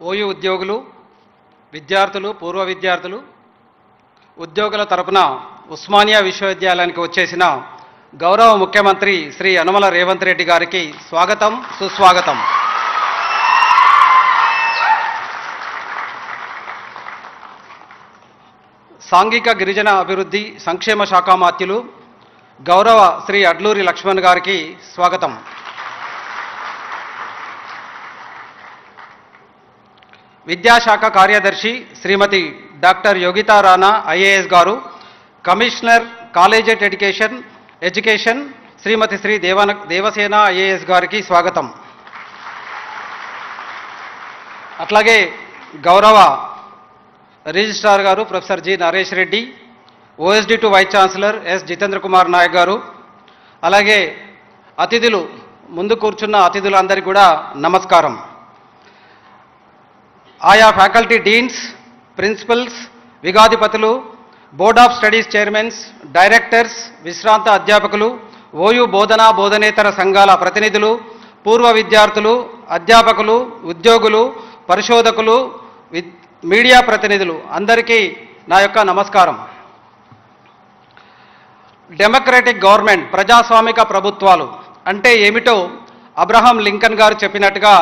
OU ఉద్యోగులు, విద్యార్థులు, పూర్వ విద్యార్థులు, ఉద్యోగుల తరపున ఉస్మానియా విశ్వవిద్యాలయానికి వచ్చేసిన గౌరవ ముఖ్యమంత్రి శ్రీ యనమల రేవంత్ రెడ్డి గారికి స్వాగతం, సుస్వాగతం. సాంఘిక గిరిజన అభివృద్ధి సంక్షేమ శాఖ మాత్యులు గౌరవ శ్రీ అడ్లూరి లక్ష్మణ్ గారికి స్వాగతం. విద్యాశాఖ కార్యదర్శి Shrimati doctor Yogita Rana IAS garu, commissioner collegiate education Shrimati Shri Devasena IAS గారికి స్వాగతం. అట్లాగే గౌరవ registrar garu professor G Naresh Reddy, OSD to vice chancellor S Jitendra Kumar Naik garu, అలాగే అతిథులు, ముందు కూర్చున్న అతిథులందరికీ కూడా నమస్కారం. ఆయా ఫ్యాకల్టీ డీన్స్, ప్రిన్సిపల్స్, విగాధిపతులు, board of studies chairmans, directors, విశ్రాంత అధ్యాపకులు, ఓయూ బోధనా బోధనేతర సంఘాల ప్రతినిధులు, పూర్వ విద్యార్థులు, అధ్యాపకులు, ఉద్యోగులు, పరిశోధకులు, మీడియా ప్రతినిధులు అందరికీ నా యొక్క నమస్కారం. డెమోక్రటిక్ గవర్నమెంట్, ప్రజాస్వామిక ప్రభుత్వాలు అంటే ఏమిటో అబ్రహాం లింకన్ గారు చెప్పినట్టుగా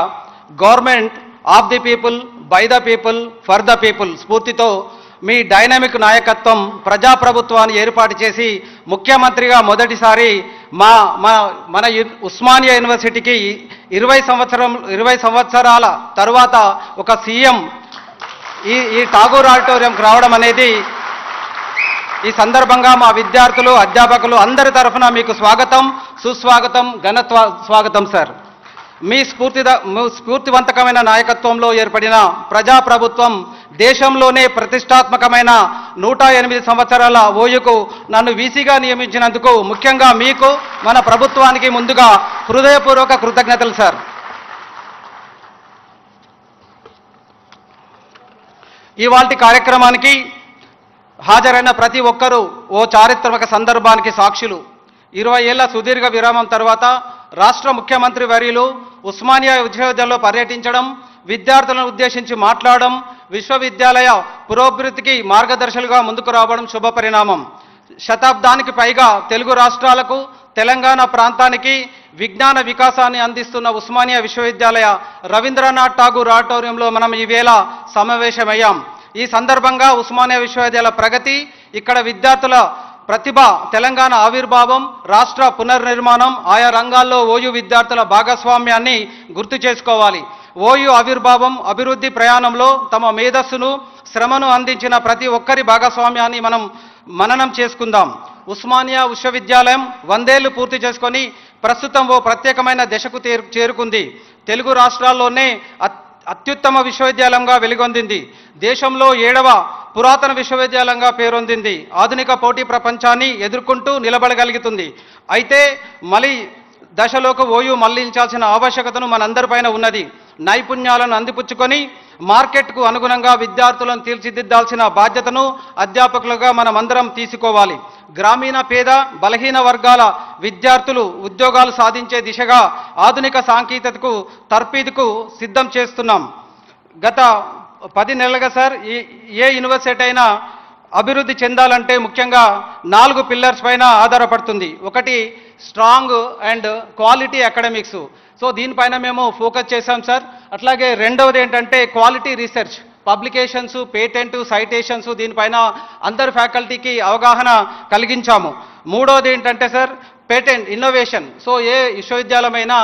government of the people, by the people, for the people స్ఫూర్తితో మీ డైనమిక్ నాయకత్వం ప్రజాప్రభుత్వాన్ని ఏర్పాటు చేసి ముఖ్యమంత్రిగా మొదటిసారి మన ఉస్మానియా యూనివర్సిటీకి 20 సంవత్సరాల తర్వాత ఒక సీఎం ఈ ఠాగూర్ ఆడిటోరియంకి రావడం అనేది ఈ సందర్భంగా మా విద్యార్థులు, అధ్యాపకులు అందరి తరఫున మీకు స్వాగతం, సుస్వాగతం, ఘన స్వాగతం సార్. మీ స్ఫూర్తివంతకమైన నాయకత్వంలో ఏర్పడిన ప్రజాప్రభుత్వం దేశంలోనే ప్రతిష్టాత్మకమైన 108 సంవత్సరాల ఓయూకు నన్ను వీసీగా నియమించినందుకు ముఖ్యంగా మీకు, మన ప్రభుత్వానికి ముందుగా హృదయపూర్వక కృతజ్ఞతలు సార్. ఇవాల్టి కార్యక్రమానికి హాజరైన ప్రతి ఒక్కరూ ఓ చారిత్రక సందర్భానికి సాక్షులు. 20 ఏళ్ల సుదీర్ఘ విరామం తర్వాత రాష్ట్ర ముఖ్యమంత్రి వర్యులు ఉస్మానియా విశ్వవిద్యాలయంలో పర్యటించడం, విద్యార్థులను ఉద్దేశించి మాట్లాడడం, విశ్వవిద్యాలయ పురోభివృద్ధికి మార్గదర్శకులుగా ముందుకు రావడం శుభపరిణామం. శతాబ్దానికి పైగా తెలుగు రాష్ట్రాలకు, తెలంగాణ ప్రాంతానికి విజ్ఞాన వికాసాన్ని అందిస్తున్న ఉస్మానియా విశ్వవిద్యాలయ రవీంద్రనాథ్ ఠాగూర్ ఆడిటోరియంలో మనం ఈవేళ సమావేశమయ్యాం. ఈ సందర్భంగా ఉస్మానియా విశ్వవిద్యాలయ ప్రగతి, ఇక్కడ విద్యార్థుల ప్రతిభ, తెలంగాణ ఆవిర్భావం, రాష్ట్ర పునర్నిర్మాణం, ఆయా రంగాల్లో ఓయూ విద్యార్థుల భాగస్వామ్యాన్ని గుర్తు చేసుకోవాలి. ఓయూ ఆవిర్భావం, అభివృద్ధి ప్రయాణంలో తమ మేధస్సును, శ్రమను అందించిన ప్రతి ఒక్కరి భాగస్వామ్యాన్ని మనం మననం చేసుకుందాం. ఉస్మానియా విశ్వవిద్యాలయం 100 ఏళ్లు పూర్తి చేసుకొని ప్రస్తుతం ఓ ప్రత్యేకమైన దశకు చేరుకుంది. తెలుగు రాష్ట్రాల్లోనే అత్యుత్తమ విశ్వవిద్యాలయంగా వెలుగొందింది. దేశంలో 7వ పురాతన విశ్వవిద్యాలయంగా పేరొందింది. ఆధునిక పోటీ ప్రపంచాన్ని ఎదుర్కొంటూ నిలబడగలుగుతుంది. అయితే మళ్ళీ దశలోకి ఓయూ మళ్లించాల్సిన ఆవశ్యకతను మనందరిపైన ఉన్నది. నైపుణ్యాలను అందిపుచ్చుకొని మార్కెట్కు అనుగుణంగా విద్యార్థులను తీర్చిదిద్దాల్సిన బాధ్యతను అధ్యాపకులుగా మనమందరం తీసుకోవాలి. గ్రామీణ, పేద, బలహీన వర్గాల విద్యార్థులు ఉద్యోగాలు సాధించే దిశగా ఆధునిక సాంకేతికతకు తర్ఫీదుకు సిద్ధం చేస్తున్నాం. గత 10 నెలలుగా సార్ ఏ యూనివర్సిటీ అయినా అభివృద్ధి చెందాలంటే ముఖ్యంగా 4 పిల్లర్స్ పైన ఆధారపడుతుంది. ఒకటి strong and quality academics. So దీనిపైన మేము ఫోకస్ చేశాం సార్. అట్లాగే రెండవది ఏంటంటే quality research, publications, patent, citations, దీనిపైన అందరు ఫ్యాకల్టీకి అవగాహన కలిగించాము. మూడవది ఏంటంటే సార్ పేటెంట్ ఇన్నోవేషన్. సో ఏ విశ్వవిద్యాలయమైనా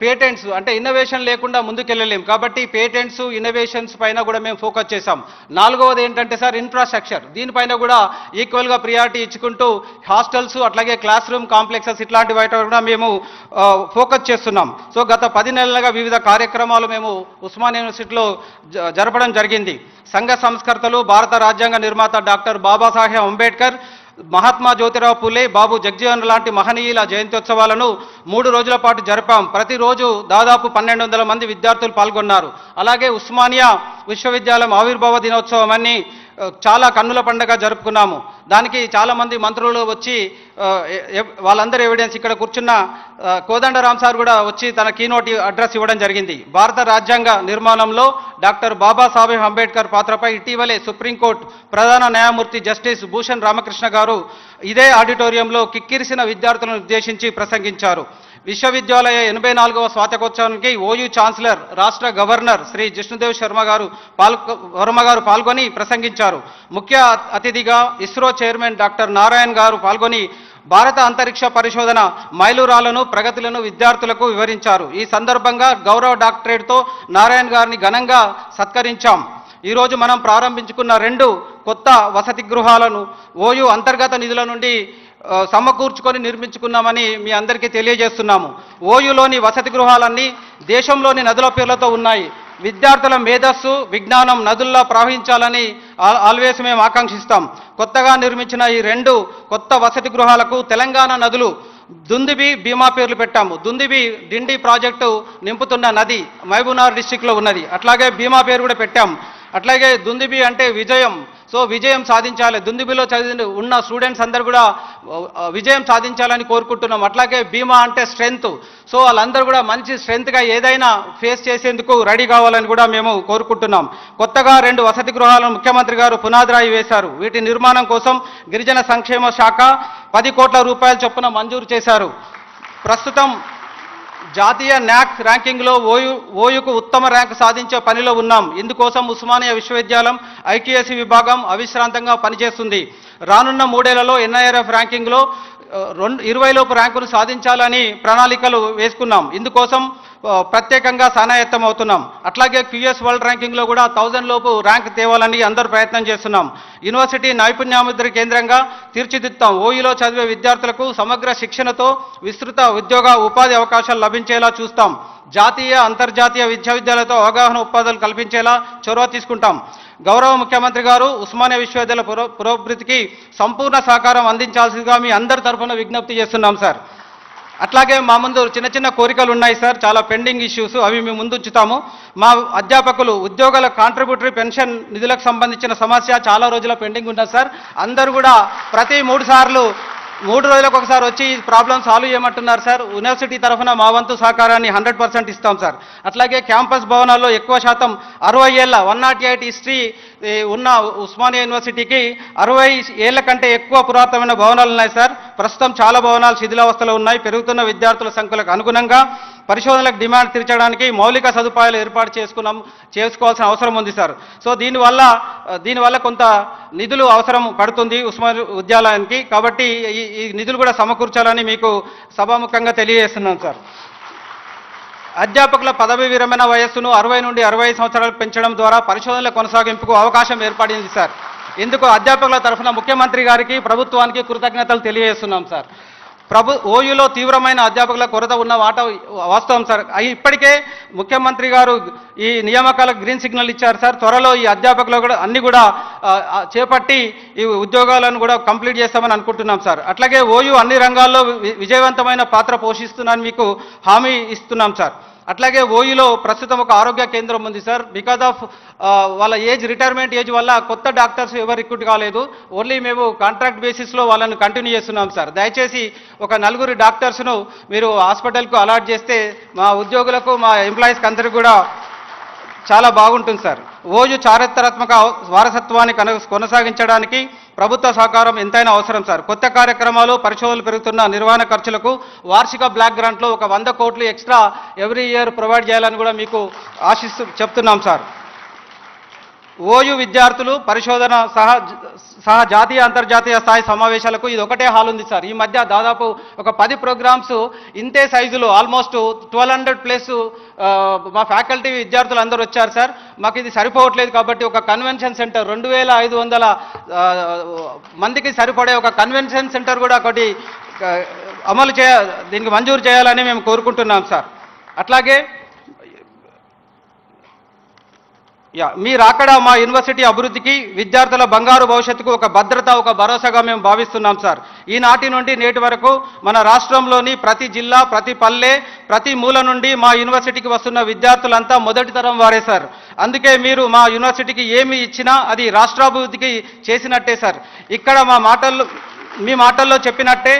పేటెంట్స్ అంటే ఇన్నోవేషన్ లేకుండా ముందుకెళ్ళలేం కాబట్టి పేటెంట్స్, ఇన్నోవేషన్స్ పైన కూడా మేము ఫోకస్ చేశాం. నాలుగవది ఏంటంటే సార్ ఇన్ఫ్రాస్ట్రక్చర్, దీనిపైన కూడా ఈక్వల్గా ప్రియారిటీ ఇచ్చుకుంటూ హాస్టల్స్, అట్లాగే క్లాస్ రూమ్ కాంప్లెక్సెస్ ఇట్లాంటి వాటి కూడా మేము ఫోకస్ చేస్తున్నాం. సో గత 10 నెలలుగా వివిధ కార్యక్రమాలు మేము ఉస్మానియా యూనివర్సిటీలో జరపడం జరిగింది. సంఘ సంస్కర్తలు, భారత రాజ్యాంగ నిర్మాత డాక్టర్ బాబాసాహెబ్ అంబేద్కర్, మహాత్మా జ్యోతిరావు పూలే, బాబు జగ్జీవన్ లాంటి మహనీయుల జయంత్యోత్సవాలను 3 రోజుల పాటు జరిపాం. ప్రతిరోజు దాదాపు 1200 మంది విద్యార్థులు పాల్గొన్నారు. అలాగే ఉస్మానియా విశ్వవిద్యాలయం ఆవిర్భావ దినోత్సవం అని చాలా కన్నుల పండుగ జరుపుకున్నాము. దానికి చాలామంది మంత్రులు వచ్చి వాళ్ళందరూ ఎవిడెన్స్ ఇక్కడ కూర్చున్న కోదండరామ్ సార్ కూడా వచ్చి తన కీనోట్ అడ్రస్ ఇవ్వడం జరిగింది. భారత రాజ్యాంగ నిర్మాణంలో డాక్టర్ బాబాసాహెబ్ అంబేద్కర్ పాత్రపై ఇటీవలే సుప్రీంకోర్టు ప్రధాన న్యాయమూర్తి జస్టిస్ భూషణ్ రామకృష్ణ గారు ఇదే ఆడిటోరియంలో కిక్కిరిసిన విద్యార్థులను ఉద్దేశించి ప్రసంగించారు. విశ్వవిద్యాలయ 84వ స్వాతకోత్సవానికి ఓయూ ఛాన్సలర్, రాష్ట్ర గవర్నర్ శ్రీ జిష్ణుదేవ్ వర్మ గారు పాల్గొని ప్రసంగించారు. ముఖ్య అతిథిగా ఇస్రో చైర్మన్ డాక్టర్ నారాయణ్ గారు పాల్గొని భారత అంతరిక్ష పరిశోధన మైలురాళ్లను, ప్రగతులను విద్యార్థులకు వివరించారు. ఈ సందర్భంగా గౌరవ డాక్టరేట్తో నారాయణ్ గారిని ఘనంగా సత్కరించాం. ఈరోజు మనం ప్రారంభించుకున్న 2 కొత్త వసతి గృహాలను ఓయూ అంతర్గత నిధుల నుండి సమకూర్చుకొని నిర్మించుకున్నామని మీ అందరికీ తెలియజేస్తున్నాము. ఓయూలోని వసతి గృహాలన్నీ దేశంలోని నదుల పేర్లతో ఉన్నాయి. విద్యార్థుల మేధస్సు, విజ్ఞానం నదుల్లో ప్రవహించాలని ఆల్వేస్ మేము ఆకాంక్షిస్తాం. కొత్తగా నిర్మించిన ఈ 2 కొత్త వసతి గృహాలకు తెలంగాణ నదులు దుందిబి, భీమా పేర్లు పెట్టాము. దుందిబి డిండి ప్రాజెక్టు నింపుతున్న నది మహబూబ్నగర్ డిస్టిక్లో ఉన్నది. అట్లాగే భీమా పేరు కూడా పెట్టాం. అట్లాగే దుందిబి అంటే విజయం, సో విజయం సాధించాలి. దుందిబిలో చదివి ఉన్న స్టూడెంట్స్ అందరూ కూడా విజయం సాధించాలని కోరుకుంటున్నాం. అట్లాగే భీమా అంటే స్ట్రెంగ్త్, సో వాళ్ళందరూ కూడా మంచి స్ట్రెంగ్త్గా ఏదైనా ఫేస్ చేసేందుకు రెడీ కావాలని కూడా మేము కోరుకుంటున్నాం. కొత్తగా 2 వసతి గృహాలను ముఖ్యమంత్రి గారు పునాదిరాయి వేశారు. వీటి నిర్మాణం కోసం గిరిజన సంక్షేమ శాఖ 10 కోట్ల రూపాయల చొప్పున మంజూరు చేశారు. ప్రస్తుతం జాతీయ న్యాక్ ర్యాంకింగ్లో ఓయూకు ఉత్తమ ర్యాంకు సాధించే పనిలో ఉన్నాం. ఇందుకోసం ఉస్మానియా విశ్వవిద్యాలయం ఐక్యూఎస్సీ విభాగం అవిశ్రాంతంగా పనిచేస్తుంది. రానున్న 3 ఏళ్లలో ఎన్ఐఆర్ఎఫ్ ర్యాంకింగ్లో 20 లోపు ర్యాంకును సాధించాలని ప్రణాళికలు వేసుకున్నాం. ఇందుకోసం ప్రత్యేకంగా సన్నాయత్తం అవుతున్నాం. అట్లాగే క్యూఎస్ వరల్డ్ ర్యాంకింగ్లో కూడా 1000 లోపు ర్యాంక్ తేవాలని అందరూ ప్రయత్నం చేస్తున్నాం. యూనివర్సిటీ నైపుణ్యాభివృద్ధి కేంద్రంగా తీర్చిదిద్దాం. ఓయూలో చదివే విద్యార్థులకు సమగ్ర శిక్షణతో విస్తృత ఉపాధి అవకాశాలు లభించేలా చూస్తాం. జాతీయ, అంతర్జాతీయ విశ్వవిద్యాలయాలతో అవగాహన ఉపాధులు కల్పించేలా చొరవ తీసుకుంటాం. గౌరవ ముఖ్యమంత్రి గారు ఉస్మానియా విశ్వవిద్యాలయ పురోభివృద్ధికి సంపూర్ణ సహకారం అందించాల్సిందిగా మీ అందరి తరఫున విజ్ఞప్తి చేస్తున్నాం సార్. అట్లాగే మా ముందు చిన్న కోరికలు ఉన్నాయి సార్, చాలా పెండింగ్ ఇష్యూస్, అవి మేము ముందుంచుతాము. మా అధ్యాపకులు ఉద్యోగుల కాంట్రిబ్యూటరీ పెన్షన్ నిధులకు సంబంధించిన సమస్య చాలా రోజుల పెండింగ్ ఉన్నది సార్. అందరూ కూడా ప్రతి 3 రోజులకు ఒకసారి వచ్చి ఈ ప్రాబ్లం సాల్వ్ చేయమంటున్నారు సార్. యూనివర్సిటీ తరఫున మా వంతు సహకారాన్ని 100% ఇస్తాం సార్. అట్లాగే క్యాంపస్ భవనాల్లో ఎక్కువ శాతం 60 ఏళ్ల 108 హిస్టరీ ఉన్న ఉస్మానియా యూనివర్సిటీకి 60 ఏళ్ల కంటే ఎక్కువ పురాతనమైన భవనాలు ఉన్నాయి సార్. ప్రస్తుతం చాలా భవనాలు శిథిలావస్థలో ఉన్నాయి. పెరుగుతున్న విద్యార్థుల సంఖ్యలకు అనుగుణంగా పరిశోధనలకు డిమాండ్ తీర్చడానికి మౌలిక సదుపాయాలు ఏర్పాటు చేసుకోవాల్సిన అవసరం ఉంది సార్. సో దీనివల్ల కొంత నిధులు అవసరం పడుతుంది ఉస్మానియా విద్యాలయానికి. కాబట్టి ఈ నిధులు కూడా సమకూర్చాలని మీకు సభాముఖంగా తెలియజేస్తున్నాను సార్. అధ్యాపకుల పదవి విరమణ వయస్సును 60 నుండి 65 సంవత్సరాలకు పెంచడం ద్వారా పరిశోధనల కొనసాగింపుకు అవకాశం ఏర్పడింది సార్. ఇందుకు అధ్యాపకుల తరఫున ముఖ్యమంత్రి గారికి, ప్రభుత్వానికి కృతజ్ఞతలు తెలియజేస్తున్నాం సార్. ఓయూలో తీవ్రమైన అధ్యాపకుల కొరత ఉన్న వాస్తవం సార్. ఇప్పటికే ముఖ్యమంత్రి గారు ఈ నియామకాలకు గ్రీన్ సిగ్నల్ ఇచ్చారు సార్. త్వరలో ఈ అధ్యాపకులు కూడా అన్ని కూడా చేపట్టి ఈ ఉద్యోగాలను కూడా కంప్లీట్ చేస్తామని అనుకుంటున్నాం సార్. అట్లాగే ఓయూ అన్ని రంగాల్లో విజయవంతమైన పాత్ర పోషిస్తుందని మీకు హామీ ఇస్తున్నాం సార్. అట్లాగే ఓయూలో ప్రస్తుతం ఒక ఆరోగ్య కేంద్రం ఉంది సార్. బికాజ్ ఆఫ్ వాళ్ళ రిటైర్మెంట్ ఏజ్ వల్ల కొత్త డాక్టర్స్ ఎవరు రిక్రూట్ కాలేదు. ఓన్లీ మేము కాంట్రాక్ట్ బేసిస్లో వాళ్ళని కంటిన్యూ చేస్తున్నాం సార్. దయచేసి ఒక 4 డాక్టర్స్ను మీరు హాస్పిటల్కు అలాట్ చేస్తే మా ఉద్యోగులకు, మా ఎంప్లాయీస్కి అందరికీ కూడా చాలా బాగుంటుంది సార్. ఓయూ చారిత్రాత్మక వారసత్వాన్ని కొనసాగించడానికి ప్రభుత్వ సహకారం ఎంతైనా అవసరం సార్. కొత్త కార్యక్రమాలు, పరిశోధనలు పెరుగుతున్న నిర్వహణ ఖర్చులకు వార్షిక బ్లాక్ గ్రాంట్లో ఒక 100 కోట్లు ఎక్స్ట్రా ఎవ్రీ ఇయర్ ప్రొవైడ్ చేయాలని కూడా మీకు చెప్తున్నాం సార్. ఓయూ విద్యార్థులు పరిశోధన సహా జాతీయ, అంతర్జాతీయ స్థాయి సమావేశాలకు ఇది ఒకటే హాల్ ఉంది సార్. ఈ మధ్య దాదాపు ఒక 10 ప్రోగ్రామ్స్ ఇంతే సైజులో ఆల్మోస్ట్ 1200+ మా ఫ్యాకల్టీ విద్యార్థులు అందరూ వచ్చారు సార్. మాకు ఇది సరిపోవట్లేదు కాబట్టి ఒక కన్వెన్షన్ సెంటర్ 2500 మందికి సరిపడే ఒక కన్వెన్షన్ సెంటర్ కూడా ఒకటి దీనికి మంజూరు చేయాలని మేము కోరుకుంటున్నాం సార్. అట్లాగే మీరు అక్కడ మా యూనివర్సిటీ అభివృద్ధికి, విద్యార్థుల బంగారు భవిష్యత్తుకు ఒక భద్రత, ఒక భరోసాగా మేము భావిస్తున్నాం సార్. ఈనాటి నుండి నేటి వరకు మన రాష్ట్రంలోని ప్రతి జిల్లా, ప్రతి పల్లె, ప్రతి మూల నుండి మా యూనివర్సిటీకి వస్తున్న విద్యార్థులంతా మొదటి తరం వారే సార్. అందుకే మీరు మా యూనివర్సిటీకి ఏమి ఇచ్చినా అది రాష్ట్రాభివృద్ధికి చేసినట్టే సార్. ఇక్కడ మీ మాటల్లో చెప్పినట్టే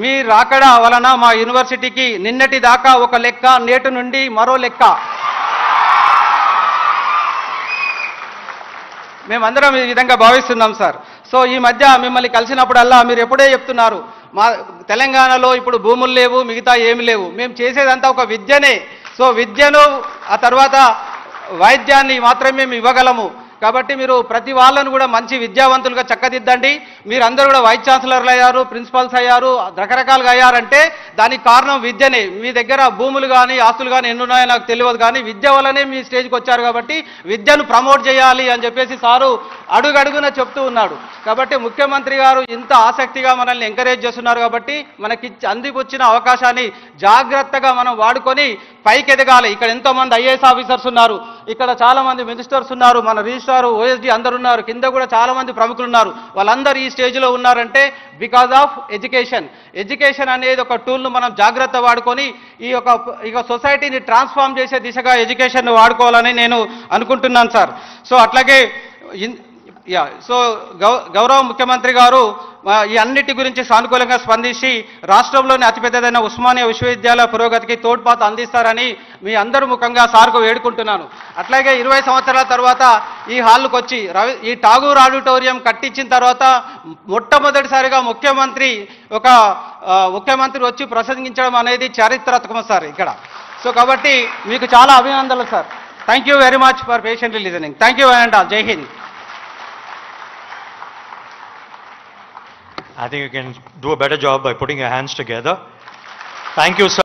మీ రాకడ వలన మా యూనివర్సిటీకి నిన్నటి దాకా ఒక లెక్క, నేటి నుండి మరో లెక్క. మేమందరం ఈ విధంగా భావిస్తున్నాం సార్. సో ఈ మధ్య మిమ్మల్ని కలిసినప్పుడల్లా మీరు ఎప్పుడే చెప్తున్నారు, మా తెలంగాణలో ఇప్పుడు భూములు లేవు, మిగతా ఏమి లేవు, మేము చేసేదంతా ఒక విద్యనే. సో విద్యను ఆ తర్వాత వైద్యాన్ని మాత్రమే మేము ఇవ్వగలము. కాబట్టి మీరు ప్రతి వాళ్ళను కూడా మంచి విద్యావంతులుగా చక్కదిద్దండి. మీరందరూ కూడా వైస్ ఛాన్సలర్లు అయ్యారు, ప్రిన్సిపల్స్ అయ్యారు, రకరకాలుగా అయ్యారంటే దానికి కారణం విద్యనే. మీ దగ్గర భూములు కానీ ఆస్తులు కానీ ఎన్ని ఉన్నాయో నాకు తెలియదు, కానీ విద్య వల్లనే మీ స్టేజ్కి వచ్చారు. కాబట్టి విద్యను ప్రమోట్ చేయాలి అని చెప్పేసి సారు అడుగడుగున చెప్తూ ఉన్నాడు. కాబట్టి ముఖ్యమంత్రి గారు ఇంత ఆసక్తిగా మనల్ని ఎంకరేజ్ చేస్తున్నారు. కాబట్టి మనకి అందిపుచ్చిన అవకాశాన్ని జాగ్రత్తగా మనం వాడుకొని పైకి ఎదగాలి. ఇక్కడ ఎంతోమంది ఐఏఎస్ ఆఫీసర్స్ ఉన్నారు, ఇక్కడ చాలామంది మినిస్టర్స్ ఉన్నారు, మన రిజిస్ట్రార్ ఓఎస్డీ అందరు ఉన్నారు, కింద కూడా చాలామంది ప్రముఖులు ఉన్నారు. వాళ్ళందరూ ఈ స్టేజ్లో ఉన్నారంటే బికాజ్ ఆఫ్ ఎడ్యుకేషన్. ఎడ్యుకేషన్ అనేది ఒక టూల్ను మనం జాగ్రత్త వాడుకొని ఈ సొసైటీని ట్రాన్స్ఫార్మ్ చేసే దిశగా ఎడ్యుకేషన్ వాడుకోవాలని నేను అనుకుంటున్నాను సార్. సో అట్లాగే సో గౌరవ ముఖ్యమంత్రి గారు ఈ అన్నిటి గురించి సానుకూలంగా స్పందించి రాష్ట్రంలోని అతిపెద్దదైన ఉస్మానియా విశ్వవిద్యాలయ పురోగతికి తోడ్పాటు అందిస్తారని మీ అందరి ముఖంగా సార్కు వేడుకుంటున్నాను. అట్లాగే 20 సంవత్సరాల తర్వాత ఈ హాల్కు వచ్చి ఈ ఠాగూర్ ఆడిటోరియం కట్టించిన తర్వాత మొట్టమొదటిసారిగా ముఖ్యమంత్రి వచ్చి ప్రసంగించడం అనేది చారిత్రాత్మకం సార్ ఇక్కడ. సో కాబట్టి మీకు చాలా అభినందనలు sir. Thank you very much for patiently listening. Thank you and all. జై Hind. I think you can do a better job by putting your hands together. Thank you, sir.